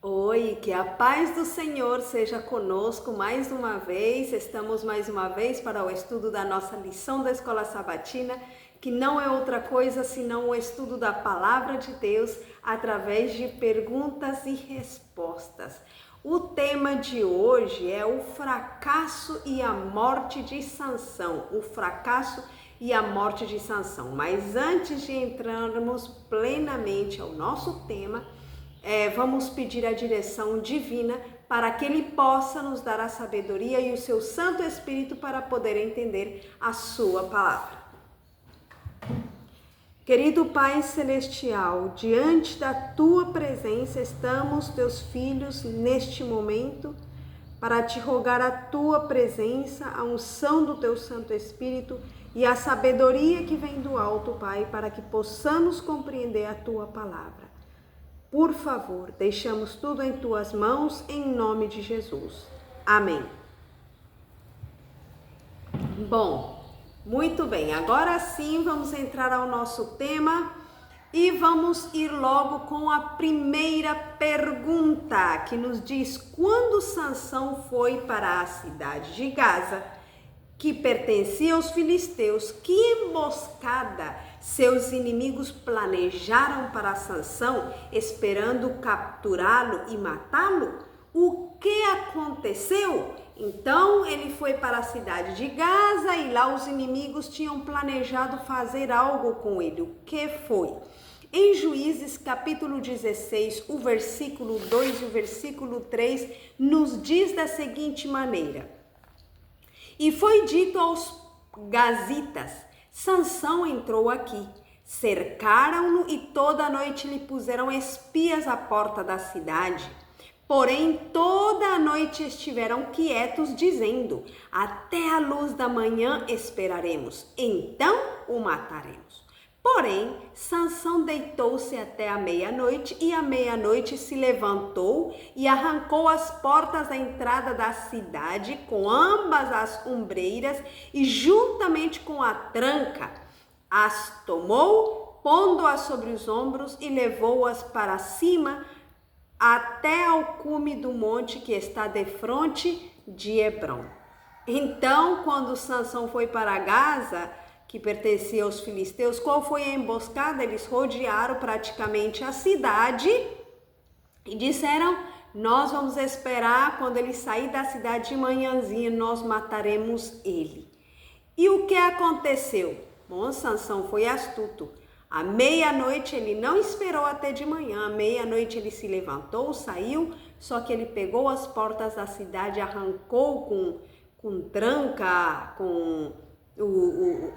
Oi, que a paz do Senhor seja conosco mais uma vez. Estamos mais uma vez para o estudo da nossa lição da Escola Sabatina, que não é outra coisa senão o estudo da Palavra de Deus através de perguntas e respostas. O tema de hoje é o fracasso e a morte de Sansão. O fracasso e a morte de Sansão. Mas antes de entrarmos plenamente ao nosso tema, vamos pedir a direção divina para que Ele possa nos dar a sabedoria e o seu Santo Espírito para poder entender a sua palavra. Querido Pai Celestial, diante da Tua presença estamos, Teus filhos, neste momento, para Te rogar a Tua presença, a unção do Teu Santo Espírito e a sabedoria que vem do alto, Pai, para que possamos compreender a Tua palavra. Por favor, deixamos tudo em Tuas mãos, em nome de Jesus. Amém. Bom, muito bem, agora sim vamos entrar ao nosso tema e vamos ir logo com a primeira pergunta, que nos diz: quando Sansão foi para a cidade de Gaza, que pertencia aos filisteus, que emboscada seus inimigos planejaram para Sansão, esperando capturá-lo e matá-lo? O que aconteceu? Então ele foi para a cidade de Gaza e lá os inimigos tinham planejado fazer algo com ele. O que foi? Em Juízes capítulo 16, o versículo 2 e o versículo 3 nos diz da seguinte maneira: e foi dito aos gazitas: Sansão entrou aqui. Cercaram-no e toda a noite lhe puseram espias à porta da cidade. Porém, toda a noite estiveram quietos, dizendo: até a luz da manhã esperaremos, então o mataremos. Porém, Sansão deitou-se até a meia-noite e à meia-noite se levantou e arrancou as portas da entrada da cidade com ambas as ombreiras e juntamente com a tranca as tomou, pondo-as sobre os ombros e levou-as para cima até ao cume do monte que está defronte de Hebrom. Então, quando Sansão foi para Gaza, que pertencia aos filisteus, qual foi a emboscada? Eles rodearam praticamente a cidade e disseram: nós vamos esperar quando ele sair da cidade de manhãzinha, nós mataremos ele. E o que aconteceu? Bom, Sansão foi astuto. À meia-noite ele não esperou até de manhã, à meia-noite ele se levantou, saiu, só que ele pegou as portas da cidade, arrancou com tranca, com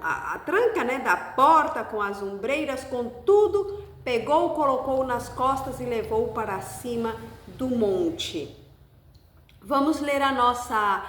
a tranca, né, da porta, com as ombreiras, com tudo, pegou, colocou nas costas e levou para cima do monte. Vamos ler a nossa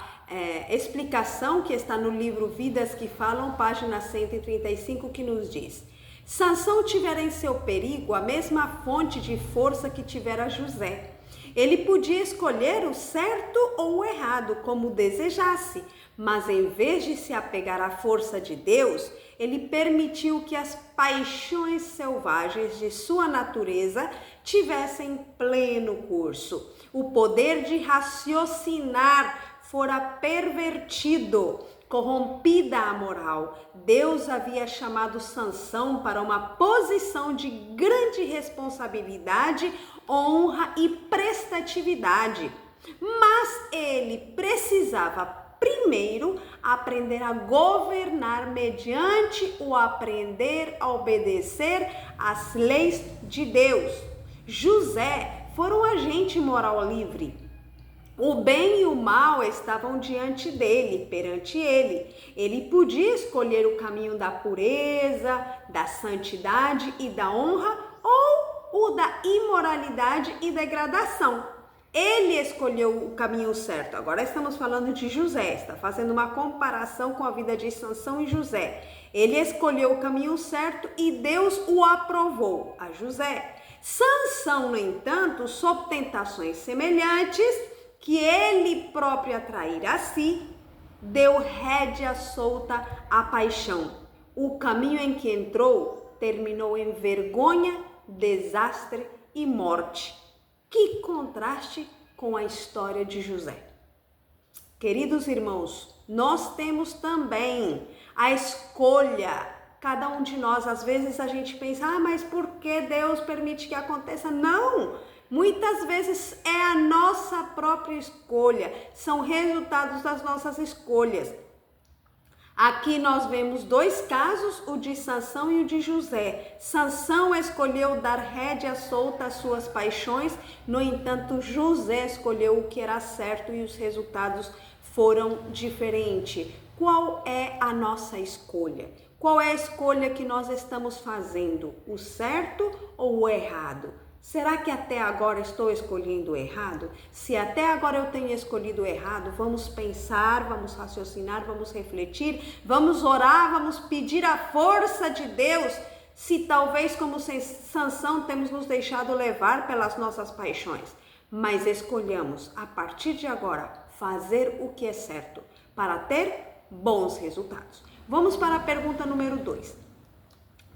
explicação que está no livro Vidas que Falam, página 135, que nos diz: Sansão tivera em seu perigo a mesma fonte de força que tivera José. Ele podia escolher o certo ou o errado, como desejasse, mas em vez de se apegar à força de Deus, ele permitiu que as paixões selvagens de sua natureza tivessem pleno curso. O poder de raciocinar fora pervertido, corrompida a moral. Deus havia chamado Sansão para uma posição de grande responsabilidade, honra e prestatividade, mas ele precisava primeiro aprender a governar mediante o aprender a obedecer às leis de Deus. José foi um agente moral livre. O bem e o mal estavam diante dele, perante ele. Ele podia escolher o caminho da pureza, da santidade e da honra ou o da imoralidade e degradação. Ele escolheu o caminho certo. Agora estamos falando de José, está fazendo uma comparação com a vida de Sansão e José. Ele escolheu o caminho certo e Deus o aprovou a José. Sansão, no entanto, sob tentações semelhantes, que ele próprio atraíra a si, deu rédea solta à paixão. O caminho em que entrou terminou em vergonha, desastre e morte. Que contraste com a história de José. Queridos irmãos, nós temos também a escolha. Cada um de nós, às vezes a gente pensa, mas por que Deus permite que aconteça? Não! Muitas vezes é a nossa própria escolha, são resultados das nossas escolhas. Aqui nós vemos dois casos, o de Sansão e o de José. Sansão escolheu dar rédea solta às suas paixões, no entanto, José escolheu o que era certo e os resultados foram diferentes. Qual é a nossa escolha? Qual é a escolha que nós estamos fazendo? O certo ou o errado? Será que até agora estou escolhendo o errado? Se até agora eu tenho escolhido o errado, vamos pensar, vamos raciocinar, vamos refletir, vamos orar, vamos pedir a força de Deus. Se talvez como Sansão temos nos deixado levar pelas nossas paixões, mas escolhamos a partir de agora fazer o que é certo para ter bons resultados. Vamos para a pergunta número 2.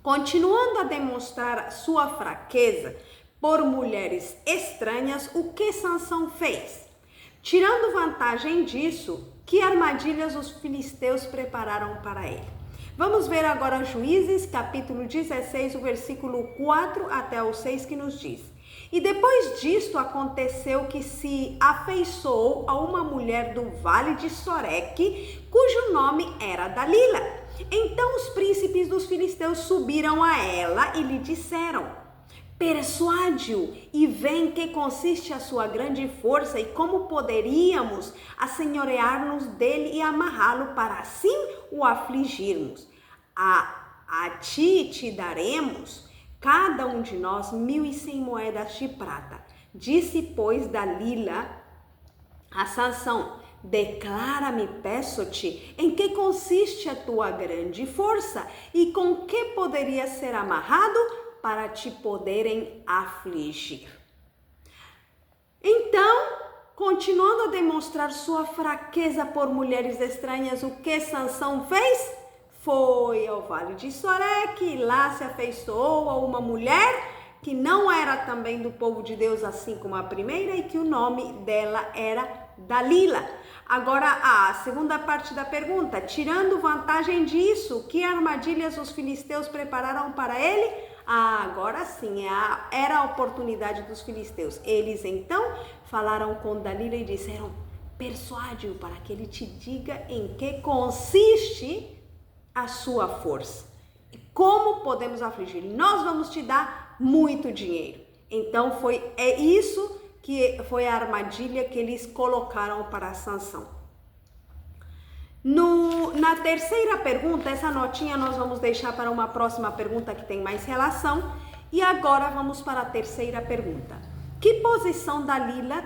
Continuando a demonstrar sua fraqueza por mulheres estranhas, o que Sansão fez? Tirando vantagem disso, que armadilhas os filisteus prepararam para ele? Vamos ver agora Juízes, capítulo 16, o versículo 4 até o 6, que nos diz: E depois disto aconteceu que se afeiçoou a uma mulher do vale de Soreque, cujo nome era Dalila. Então os príncipes dos filisteus subiram a ela e lhe disseram: Persuade-o e vê em que consiste a sua grande força e como poderíamos assenhorear-nos dele e amarrá-lo para assim o afligirmos. A ti te daremos, cada um de nós, 1.100 moedas de prata. Disse, pois, Dalila a Sansão: Declara-me, peço-te, em que consiste a tua grande força e com que poderia ser amarrado para te poderem afligir. Então, continuando a demonstrar sua fraqueza por mulheres estranhas, o que Sansão fez? Foi ao vale de Soreque e lá se afeiçoou a uma mulher que não era também do povo de Deus, assim como a primeira, e que o nome dela era Dalila. Agora, a segunda parte da pergunta: tirando vantagem disso, que armadilhas os filisteus prepararam para ele? Agora sim, era a oportunidade dos filisteus. Eles então falaram com Dalila e disseram: persuade-o para que ele te diga em que consiste a sua força. E como podemos afligir? Nós vamos te dar muito dinheiro. Então é isso que foi a armadilha que eles colocaram para Sansão. Na terceira pergunta, essa notinha nós vamos deixar para uma próxima pergunta que tem mais relação. E agora vamos para a terceira pergunta. Que posição Dalila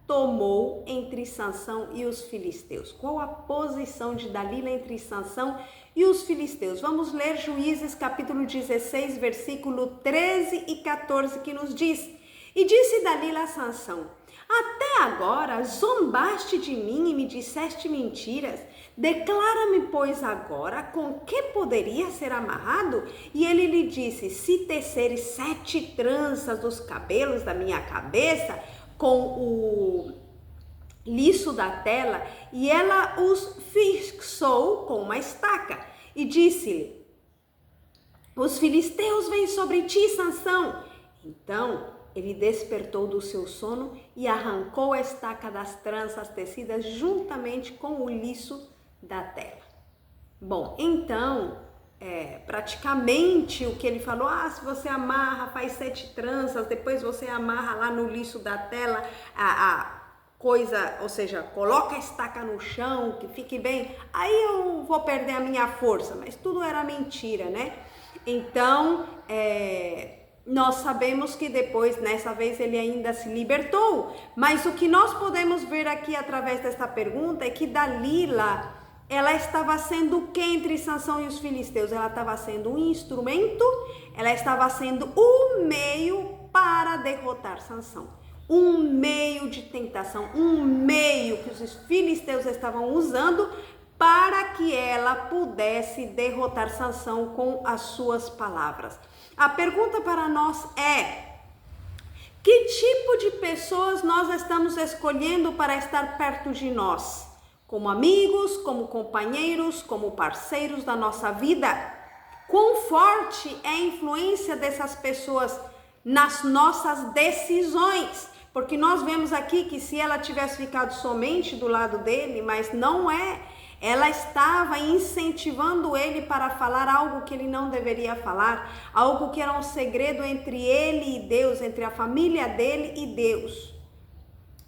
tomou entre Sansão e os filisteus? Qual a posição de Dalila entre Sansão e os filisteus? Vamos ler Juízes capítulo 16, versículo 13 e 14, que nos diz: E disse Dalila a Sansão: Até agora zombaste de mim e me disseste mentiras. Declara-me, pois, agora com que poderia ser amarrado? E ele lhe disse: Se teceres 7 tranças dos cabelos da minha cabeça com o liço da tela. E ela os fixou com uma estaca. E disse-lhe: Os filisteus vêm sobre ti, Sansão. Então ele despertou do seu sono e arrancou a estaca das tranças tecidas juntamente com o liço da tela. Bom, então, praticamente o que ele falou: se você amarra, faz 7 tranças, depois você amarra lá no liço da tela a coisa, ou seja, coloca a estaca no chão, que fique bem, aí eu vou perder a minha força. Mas tudo era mentira, né? Então, nós sabemos que depois, nessa vez, ele ainda se libertou. Mas o que nós podemos ver aqui através desta pergunta é que Dalila, ela estava sendo o que entre Sansão e os filisteus? Ela estava sendo um instrumento, ela estava sendo um meio para derrotar Sansão. Um meio de tentação, um meio que os filisteus estavam usando para que ela pudesse derrotar Sansão com as suas palavras. A pergunta para nós é: Que tipo de pessoas nós estamos escolhendo para estar perto de nós? Como amigos, como companheiros, como parceiros da nossa vida? Quão forte é a influência dessas pessoas nas nossas decisões? Porque nós vemos aqui que se ela tivesse ficado somente do lado dele, mas não é, ela estava incentivando ele para falar algo que ele não deveria falar, algo que era um segredo entre ele e Deus, entre a família dele e Deus.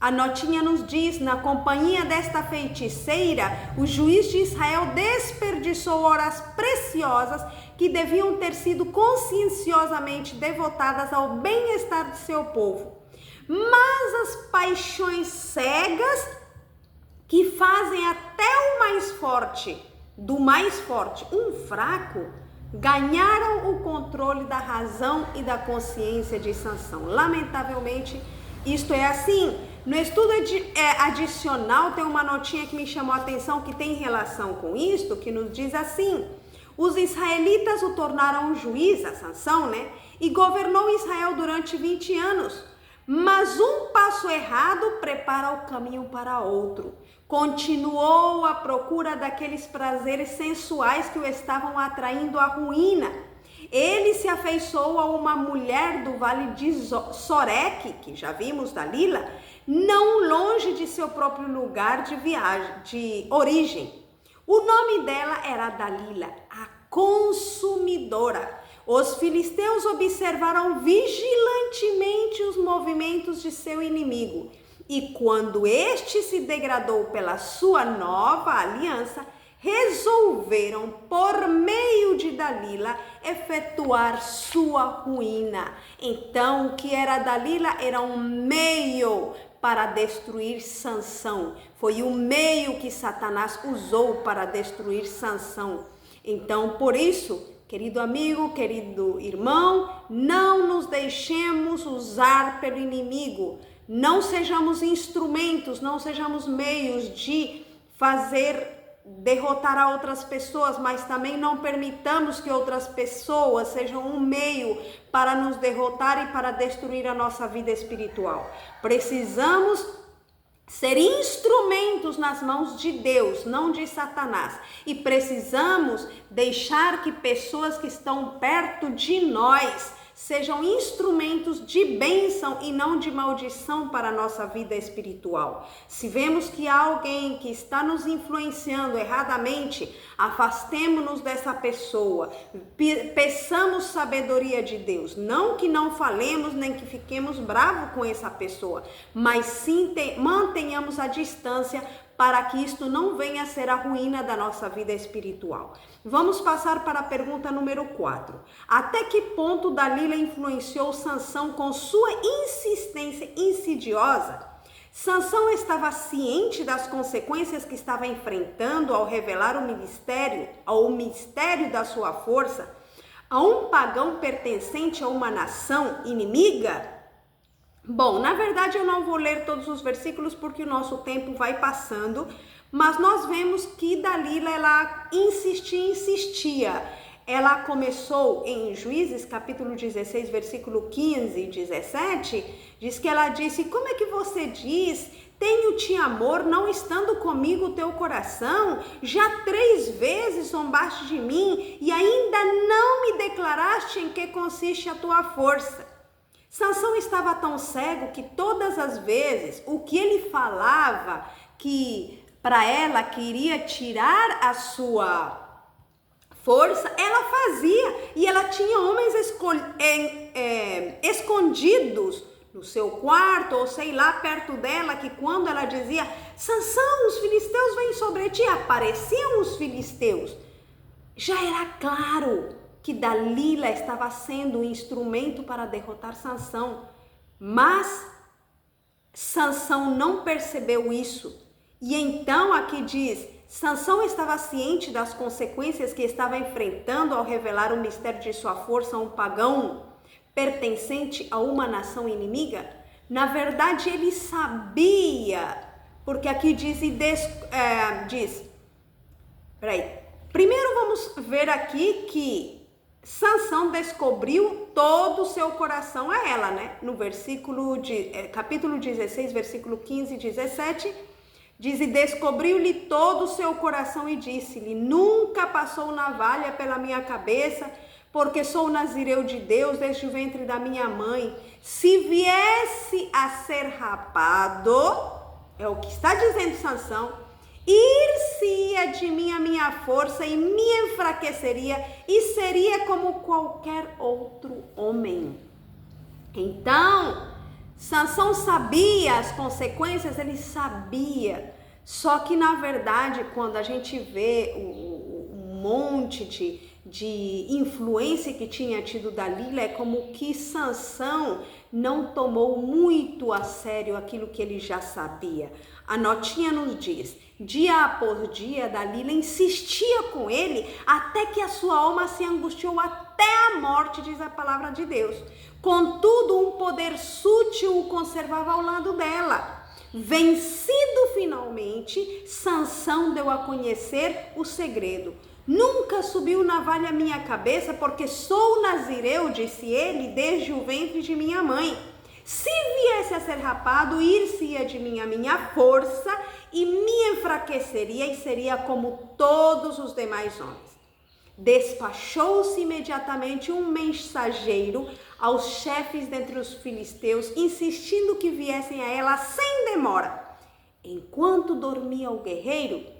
A notinha nos diz: na companhia desta feiticeira, o juiz de Israel desperdiçou horas preciosas que deviam ter sido conscienciosamente devotadas ao bem-estar de seu povo. Mas as paixões cegas que fazem até o mais forte do mais forte um fraco, ganharam o controle da razão e da consciência de Sansão. Lamentavelmente, isto é assim. No estudo adicional tem uma notinha que me chamou a atenção que tem relação com isto, que nos diz assim: os israelitas o tornaram um juiz, a Sansão, e governou Israel durante 20 anos. Mas um passo errado prepara o caminho para outro. Continuou à procura daqueles prazeres sensuais que o estavam atraindo à ruína. Ele se afeiçoou a uma mulher do vale de Sorek, que já vimos, Dalila, não longe de seu próprio lugar de origem. O nome dela era Dalila, a consumidora. Os filisteus observaram vigilantemente os movimentos de seu inimigo, e quando este se degradou pela sua nova aliança, resolveram, por meio de Dalila, efetuar sua ruína. Então, o que era Dalila era um meio para destruir Sansão. Foi o meio que Satanás usou para destruir Sansão. Então, por isso, querido amigo, querido irmão, não nos deixemos usar pelo inimigo. Não sejamos instrumentos, não sejamos meios de derrotar a outras pessoas, mas também não permitamos que outras pessoas sejam um meio para nos derrotar e para destruir a nossa vida espiritual. Precisamos ser instrumentos nas mãos de Deus, não de Satanás. E precisamos deixar que pessoas que estão perto de nós sejam instrumentos de bênção e não de maldição para a nossa vida espiritual. Se vemos que há alguém que está nos influenciando erradamente, afastemo-nos dessa pessoa, peçamos sabedoria de Deus, não que não falemos nem que fiquemos bravos com essa pessoa, mas sim mantenhamos a distância para que isto não venha a ser a ruína da nossa vida espiritual. Vamos passar para a pergunta número 4. Até que ponto Dalila influenciou Sansão com sua insistência insidiosa? Sansão estava ciente das consequências que estava enfrentando ao revelar o mistério da sua força a um pagão pertencente a uma nação inimiga? Bom, na verdade eu não vou ler todos os versículos porque o nosso tempo vai passando, mas nós vemos que Dalila, ela insistia. Ela começou em Juízes, capítulo 16, versículo 15 e 17, diz que ela disse: como é que você diz, tenho-te amor, não estando comigo o teu coração? Já 3 vezes zombaste de mim e ainda não me declaraste em que consiste a tua força. Sansão estava tão cego que todas as vezes o que ele falava que para ela queria tirar a sua força, ela fazia. E ela tinha homens escondidos no seu quarto, ou sei lá, perto dela, que quando ela dizia: Sansão, os filisteus vêm sobre ti, apareciam os filisteus. Já era claro que Dalila estava sendo um instrumento para derrotar Sansão, mas Sansão não percebeu isso. E então aqui diz: Sansão estava ciente das consequências que estava enfrentando ao revelar o mistério de sua força a um pagão pertencente a uma nação inimiga? Na verdade, ele sabia, porque aqui diz, primeiro vamos ver aqui que Sansão descobriu todo o seu coração a ela, né? No capítulo 16, versículo 15 e 17, diz: e descobriu-lhe todo o seu coração e disse-lhe: nunca passou navalha pela minha cabeça, porque sou nazireu de Deus desde o ventre da minha mãe. Se viesse a ser rapado, é o que está dizendo Sansão, ir-se-ia de mim a minha força e me enfraqueceria e seria como qualquer outro homem. Então, Sansão sabia as consequências, ele sabia. Só que na verdade, quando a gente vê um monte de influência que tinha tido Dalila, é como que Sansão não tomou muito a sério aquilo que ele já sabia. A notinha nos diz: dia após dia, Dalila insistia com ele até que a sua alma se angustiou até a morte, diz a palavra de Deus. Contudo, um poder sutil o conservava ao lado dela. Vencido finalmente, Sansão deu a conhecer o segredo. Nunca subiu navalha à minha cabeça, porque sou nazireu, disse ele, desde o ventre de minha mãe. Se viesse a ser rapado, ir-se-ia de mim a minha força e me enfraqueceria e seria como todos os demais homens. Despachou-se imediatamente um mensageiro aos chefes dentre os filisteus, insistindo que viessem a ela sem demora. Enquanto dormia o guerreiro,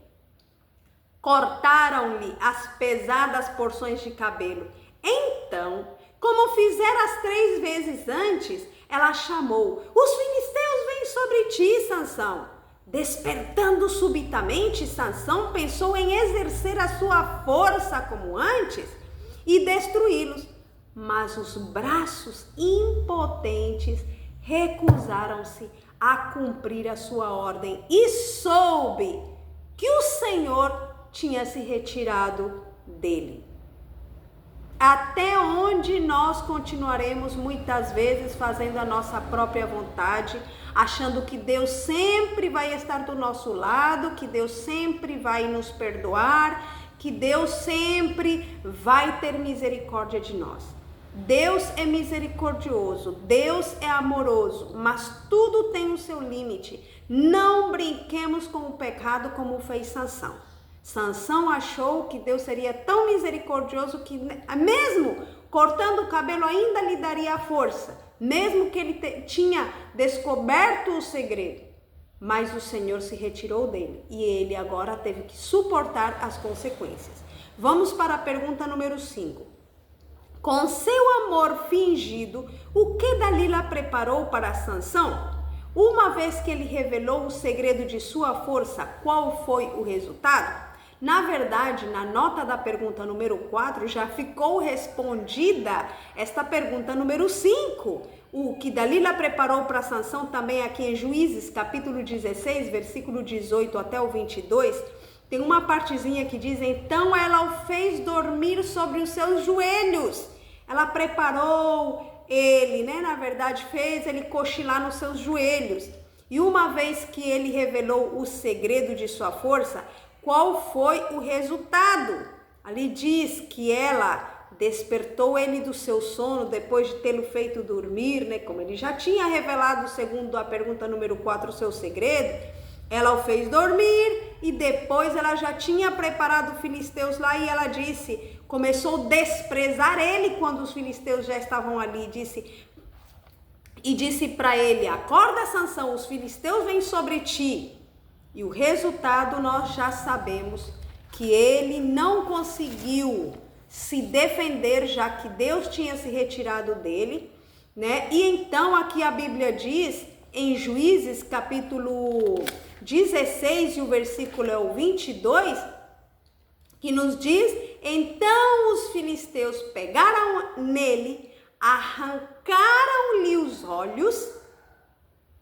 cortaram-lhe as pesadas porções de cabelo. Então, como fizera as 3 vezes antes, ela chamou: os filisteus vêm sobre ti, Sansão. Despertando subitamente, Sansão pensou em exercer a sua força como antes e destruí-los. Mas os braços impotentes recusaram-se a cumprir a sua ordem e soube que o Senhor tinha se retirado dele. Até onde nós continuaremos muitas vezes fazendo a nossa própria vontade, achando que Deus sempre vai estar do nosso lado, que Deus sempre vai nos perdoar, que Deus sempre vai ter misericórdia de nós. Deus é misericordioso, Deus é amoroso, mas tudo tem o seu limite. Não brinquemos com o pecado como fez Sansão. Sansão achou que Deus seria tão misericordioso que mesmo cortando o cabelo ainda lhe daria força, mesmo que ele tinha descoberto o segredo. Mas o Senhor se retirou dele e ele agora teve que suportar as consequências. Vamos para a pergunta número 5. Com seu amor fingido, o que Dalila preparou para Sansão? Uma vez que ele revelou o segredo de sua força, qual foi o resultado? Na verdade, na nota da pergunta número 4, já ficou respondida esta pergunta número 5. O que Dalila preparou para Sansão também aqui em Juízes, capítulo 16, versículo 18 até o 22, tem uma partezinha que diz: então ela o fez dormir sobre os seus joelhos. Ela preparou ele, na verdade fez ele cochilar nos seus joelhos. E uma vez que ele revelou o segredo de sua força, qual foi o resultado? Ali diz que ela despertou ele do seu sono depois de tê-lo feito dormir, como ele já tinha revelado, segundo a pergunta número 4, o seu segredo. Ela o fez dormir e depois ela já tinha preparado os filisteus lá e ela começou a desprezar ele quando os filisteus já estavam ali, disse para ele: acorda, Sansão, os filisteus vêm sobre ti. E o resultado nós já sabemos, que ele não conseguiu se defender, já que Deus tinha se retirado dele, E então aqui a Bíblia diz, em Juízes capítulo 16 e o versículo é o 22, que nos diz: então os filisteus pegaram nele, arrancaram-lhe os olhos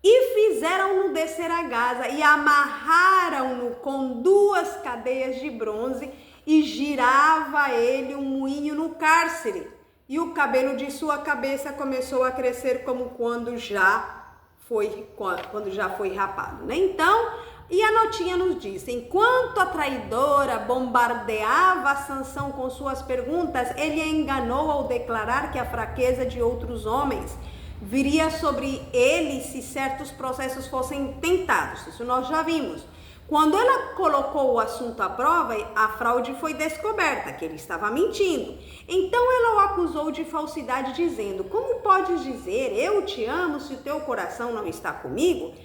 e fizeram-no descer a Gaza e amarraram-no com 2 cadeias de bronze e girava ele um moinho no cárcere. E o cabelo de sua cabeça começou a crescer como quando já foi rapado, Então, E a notinha nos diz: enquanto a traidora bombardeava Sansão com suas perguntas, ele a enganou ao declarar que a fraqueza de outros homens viria sobre ele se certos processos fossem tentados. Isso nós já vimos. Quando ela colocou o assunto à prova, a fraude foi descoberta, que ele estava mentindo. Então ela o acusou de falsidade, dizendo: como podes dizer, eu te amo, se o teu coração não está comigo?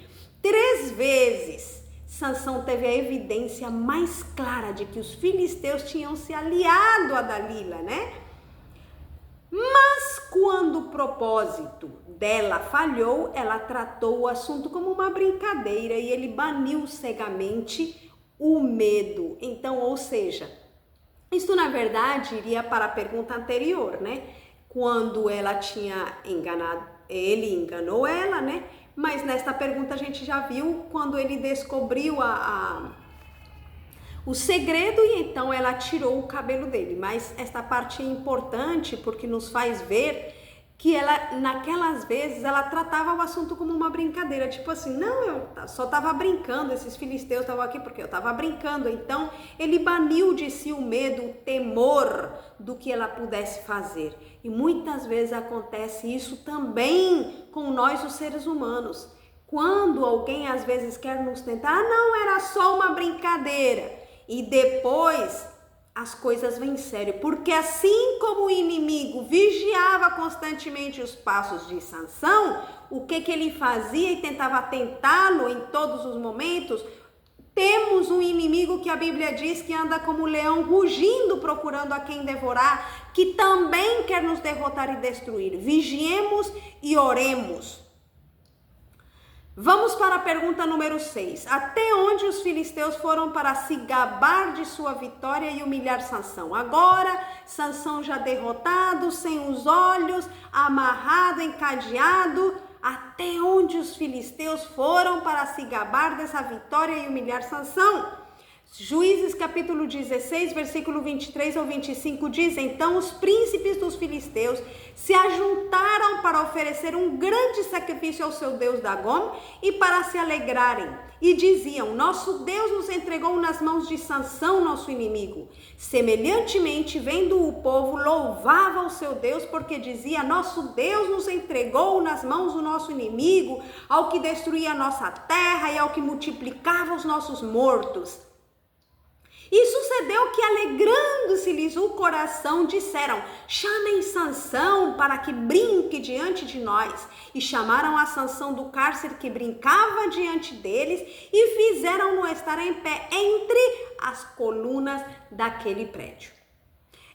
3 vezes Sansão teve a evidência mais clara de que os filisteus tinham se aliado a Dalila, né? Mas quando o propósito dela falhou, ela tratou o assunto como uma brincadeira e ele baniu cegamente o medo. Então, ou seja, isso na verdade iria para a pergunta anterior, né? Quando ela tinha enganado, ele enganou ela, né? Mas nesta pergunta a gente já viu quando ele descobriu o segredo e então ela tirou o cabelo dele. Mas esta parte é importante porque nos faz ver que ela, naquelas vezes, ela tratava o assunto como uma brincadeira, tipo assim, não, eu só estava brincando, esses filisteus estavam aqui porque eu estava brincando. Então ele baniu de si o medo, o temor do que ela pudesse fazer. E muitas vezes acontece isso também com nós, os seres humanos. Quando alguém às vezes quer nos tentar, não, era só uma brincadeira. E depois as coisas vêm sério, porque assim como o inimigo vigiava constantemente os passos de Sansão, o que ele fazia e tentava tentá-lo em todos os momentos, temos um inimigo que a Bíblia diz que anda como um leão rugindo, procurando a quem devorar, que também quer nos derrotar e destruir. Vigiemos e oremos. Vamos para a pergunta número 6. Até onde os filisteus foram para se gabar de sua vitória e humilhar Sansão? Agora, Sansão já derrotado, sem os olhos, amarrado, encadeado. Até onde os filisteus foram para se gabar dessa vitória e humilhar Sansão? Juízes capítulo 16, versículo 23 ao 25 diz: então os príncipes dos filisteus se ajuntaram para oferecer um grande sacrifício ao seu deus Dagom e para se alegrarem. E diziam: nosso Deus nos entregou nas mãos de Sansão, nosso inimigo. Semelhantemente, vendo o povo, louvava o seu Deus, porque dizia: nosso Deus nos entregou nas mãos do nosso inimigo, ao que destruía a nossa terra e ao que multiplicava os nossos mortos. E sucedeu que, alegrando-se-lhes o coração, disseram: chamem Sansão para que brinque diante de nós. E chamaram a Sansão do cárcere que brincava diante deles e fizeram-no estar em pé entre as colunas daquele prédio.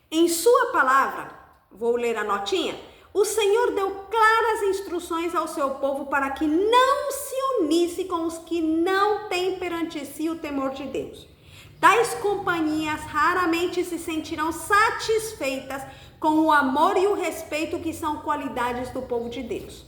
Em sua palavra, vou ler a notinha, o Senhor deu claras instruções ao seu povo para que não se unisse com os que não têm perante si o temor de Deus. Tais companhias raramente se sentirão satisfeitas com o amor e o respeito que são qualidades do povo de Deus.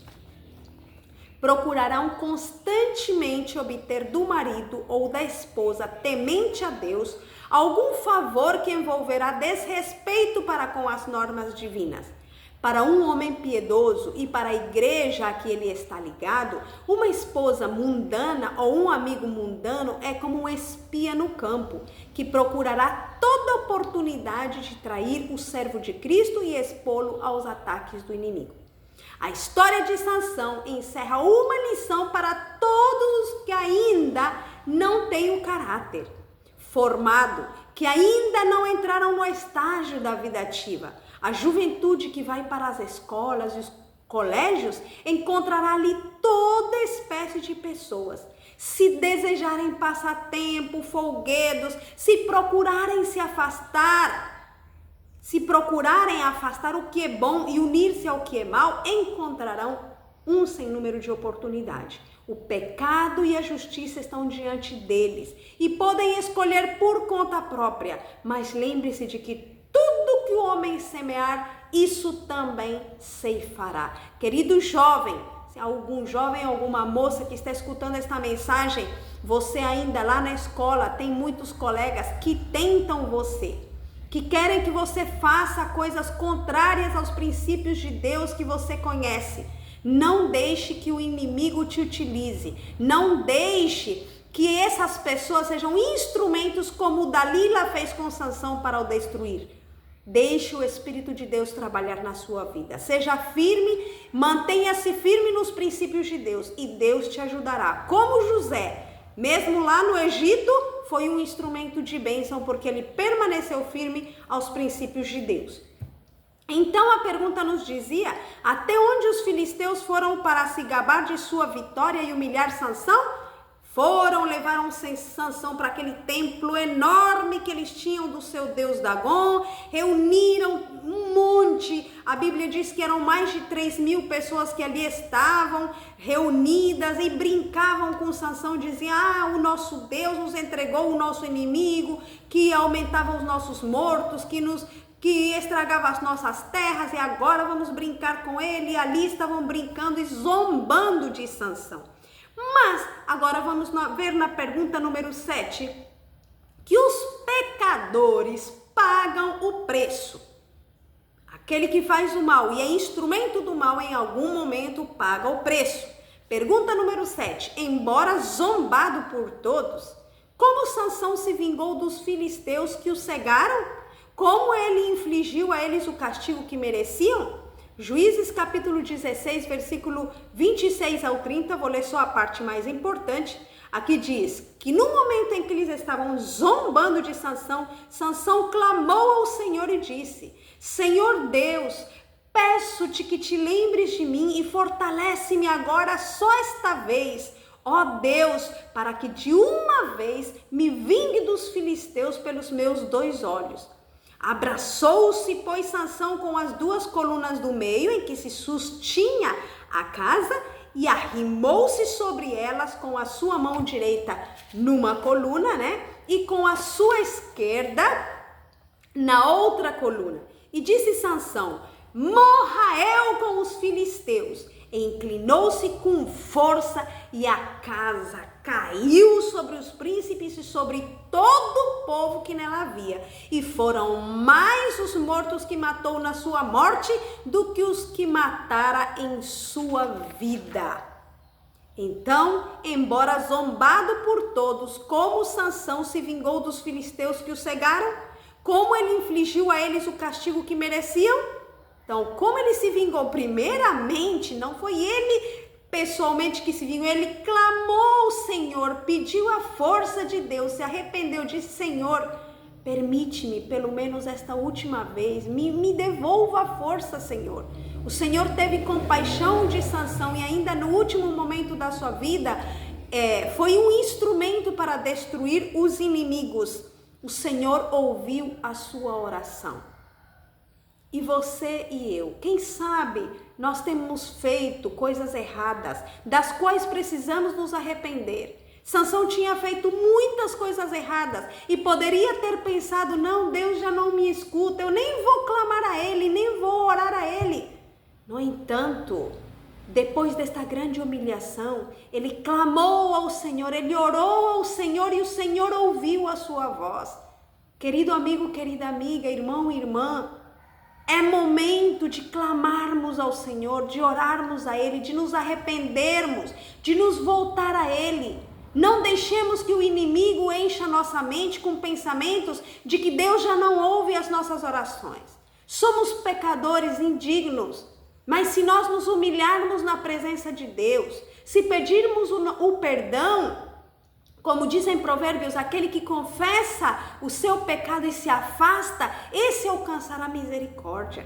Procurarão constantemente obter do marido ou da esposa temente a Deus algum favor que envolverá desrespeito para com as normas divinas. Para um homem piedoso e para a igreja a que ele está ligado, uma esposa mundana ou um amigo mundano é como um espia no campo, que procurará toda oportunidade de trair o servo de Cristo e expô-lo aos ataques do inimigo. A história de Sansão encerra uma lição para todos os que ainda não têm o caráter formado, que ainda não entraram no estágio da vida ativa. A juventude que vai para as escolas e os colégios encontrará ali toda espécie de pessoas. Se desejarem passatempo, folguedos, se procurarem afastar o que é bom e unir-se ao que é mal, encontrarão um sem número de oportunidades. O pecado e a justiça estão diante deles e podem escolher por conta própria, mas lembre-se de que tudo que o homem semear, isso também ceifará. Querido jovem, se algum jovem, alguma moça que está escutando esta mensagem, você ainda lá na escola tem muitos colegas que tentam você, que querem que você faça coisas contrárias aos princípios de Deus que você conhece. Não deixe que o inimigo te utilize. Não deixe que essas pessoas sejam instrumentos como Dalila fez com Sansão para o destruir. Deixe o Espírito de Deus trabalhar na sua vida. Seja firme, mantenha-se firme nos princípios de Deus e Deus te ajudará. Como José, mesmo lá no Egito, foi um instrumento de bênção porque ele permaneceu firme aos princípios de Deus. Então a pergunta nos dizia: até onde os filisteus foram para se gabar de sua vitória e humilhar Sansão? Levaram Sansão para aquele templo enorme que eles tinham do seu deus Dagon, reuniram um monte, a Bíblia diz que eram mais de 3.000 pessoas que ali estavam reunidas e brincavam com Sansão, diziam: o nosso Deus nos entregou o nosso inimigo, que aumentava os nossos mortos, que estragava as nossas terras, e agora vamos brincar com ele. E ali estavam brincando e zombando de Sansão. Mas agora vamos ver na pergunta número 7 que os pecadores pagam o preço. Aquele que faz o mal e é instrumento do mal em algum momento paga o preço. Pergunta número 7. Embora zombado por todos, como Sansão se vingou dos filisteus que o cegaram? Como ele infligiu a eles o castigo que mereciam? Juízes capítulo 16, versículo 26 ao 30, vou ler só a parte mais importante. Aqui diz que no momento em que eles estavam zombando de Sansão, Sansão clamou ao Senhor e disse: Senhor Deus, peço-te que te lembres de mim e fortalece-me agora só esta vez, ó Deus, para que de uma vez me vingue dos filisteus pelos meus 2 olhos. Abraçou-se, pois, Sansão com as 2 colunas do meio em que se sustinha a casa e arrimou-se sobre elas com a sua mão direita numa coluna, e com a sua esquerda na outra coluna. E disse Sansão: morra eu com os filisteus. Inclinou-se com força e a casa caiu sobre os príncipes e sobre todo o povo que nela havia. E foram mais os mortos que matou na sua morte do que os que matara em sua vida. Então, embora zombado por todos, como Sansão se vingou dos filisteus que o cegaram, como ele infligiu a eles o castigo que mereciam? Então, como ele se vingou? Primeiramente, não foi ele pessoalmente que se vingou, ele clamou ao Senhor, pediu a força de Deus, se arrependeu, disse: Senhor, permite-me pelo menos esta última vez, me devolva a força, Senhor. O Senhor teve compaixão de Sansão e ainda no último momento da sua vida, foi um instrumento para destruir os inimigos. O Senhor ouviu a sua oração. E você e eu, quem sabe nós temos feito coisas erradas, das quais precisamos nos arrepender. Sansão tinha feito muitas coisas erradas e poderia ter pensado: não, Deus já não me escuta, eu nem vou clamar a Ele, nem vou orar a Ele. No entanto, depois desta grande humilhação, ele clamou ao Senhor, ele orou ao Senhor e o Senhor ouviu a sua voz. Querido amigo, querida amiga, irmão e irmã, é momento de clamarmos ao Senhor, de orarmos a Ele, de nos arrependermos, de nos voltar a Ele. Não deixemos que o inimigo encha nossa mente com pensamentos de que Deus já não ouve as nossas orações. Somos pecadores indignos, mas se nós nos humilharmos na presença de Deus, se pedirmos o perdão, como dizem Provérbios, aquele que confessa o seu pecado e se afasta, esse alcançará misericórdia.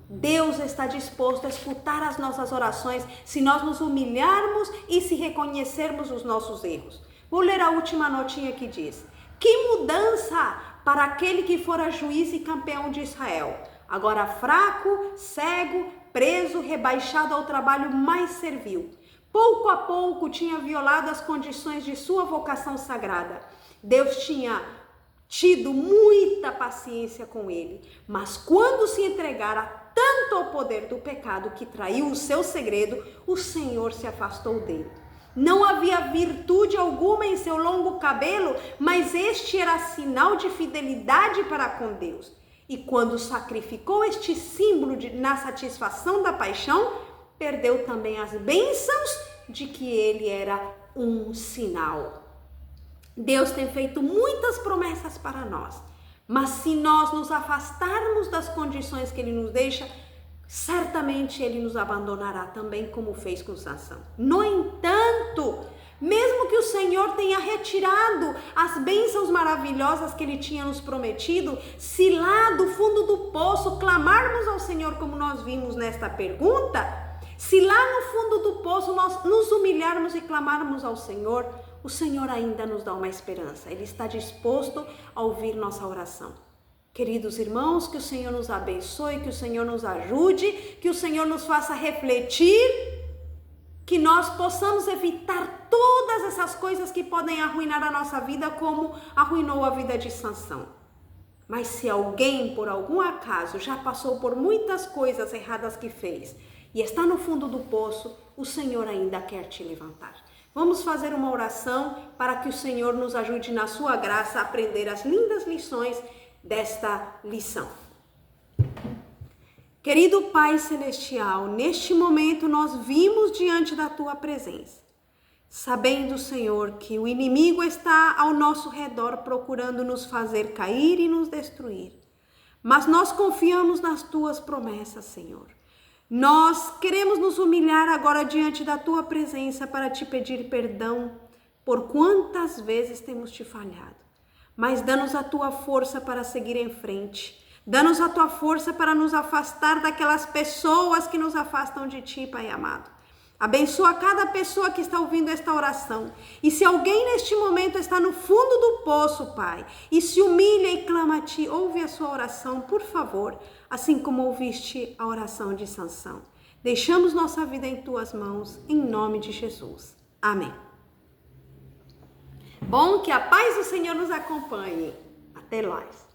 Deus está disposto a escutar as nossas orações se nós nos humilharmos e se reconhecermos os nossos erros. Vou ler a última notinha que diz: que mudança para aquele que fora juiz e campeão de Israel, agora fraco, cego, preso, rebaixado ao trabalho mais servil. Pouco a pouco tinha violado as condições de sua vocação sagrada. Deus tinha tido muita paciência com ele, mas quando se entregara tanto ao poder do pecado que traiu o seu segredo, o Senhor se afastou dele. Não havia virtude alguma em seu longo cabelo, mas este era sinal de fidelidade para com Deus. E quando sacrificou este símbolo na satisfação da paixão, perdeu também as bênçãos de que ele era um sinal. Deus tem feito muitas promessas para nós, mas se nós nos afastarmos das condições que Ele nos deixa, certamente Ele nos abandonará também, como fez com Sansão. No entanto, mesmo que o Senhor tenha retirado as bênçãos maravilhosas que Ele tinha nos prometido, se lá do fundo do poço clamarmos ao Senhor, como nós vimos nesta pergunta, se lá no fundo do poço nós nos humilharmos e clamarmos ao Senhor, o Senhor ainda nos dá uma esperança. Ele está disposto a ouvir nossa oração. Queridos irmãos, que o Senhor nos abençoe, que o Senhor nos ajude, que o Senhor nos faça refletir, que nós possamos evitar todas essas coisas que podem arruinar a nossa vida, como arruinou a vida de Sansão. Mas se alguém, por algum acaso, já passou por muitas coisas erradas que fez e está no fundo do poço, o Senhor ainda quer te levantar. Vamos fazer uma oração para que o Senhor nos ajude na sua graça a aprender as lindas lições desta lição. Querido Pai Celestial, neste momento nós vimos diante da Tua presença, sabendo, Senhor, que o inimigo está ao nosso redor procurando nos fazer cair e nos destruir. Mas nós confiamos nas Tuas promessas, Senhor. Nós queremos nos humilhar agora diante da Tua presença para Te pedir perdão por quantas vezes temos Te falhado. Mas dá-nos a Tua força para seguir em frente. Dá-nos a Tua força para nos afastar daquelas pessoas que nos afastam de Ti, Pai amado. Abençoa cada pessoa que está ouvindo esta oração. E se alguém neste momento está no fundo do poço, Pai, e se humilha e clama a Ti, ouve a sua oração, por favor, assim como ouviste a oração de Sansão. Deixamos nossa vida em Tuas mãos, em nome de Jesus. Amém. Bom, que a paz do Senhor nos acompanhe. Até mais.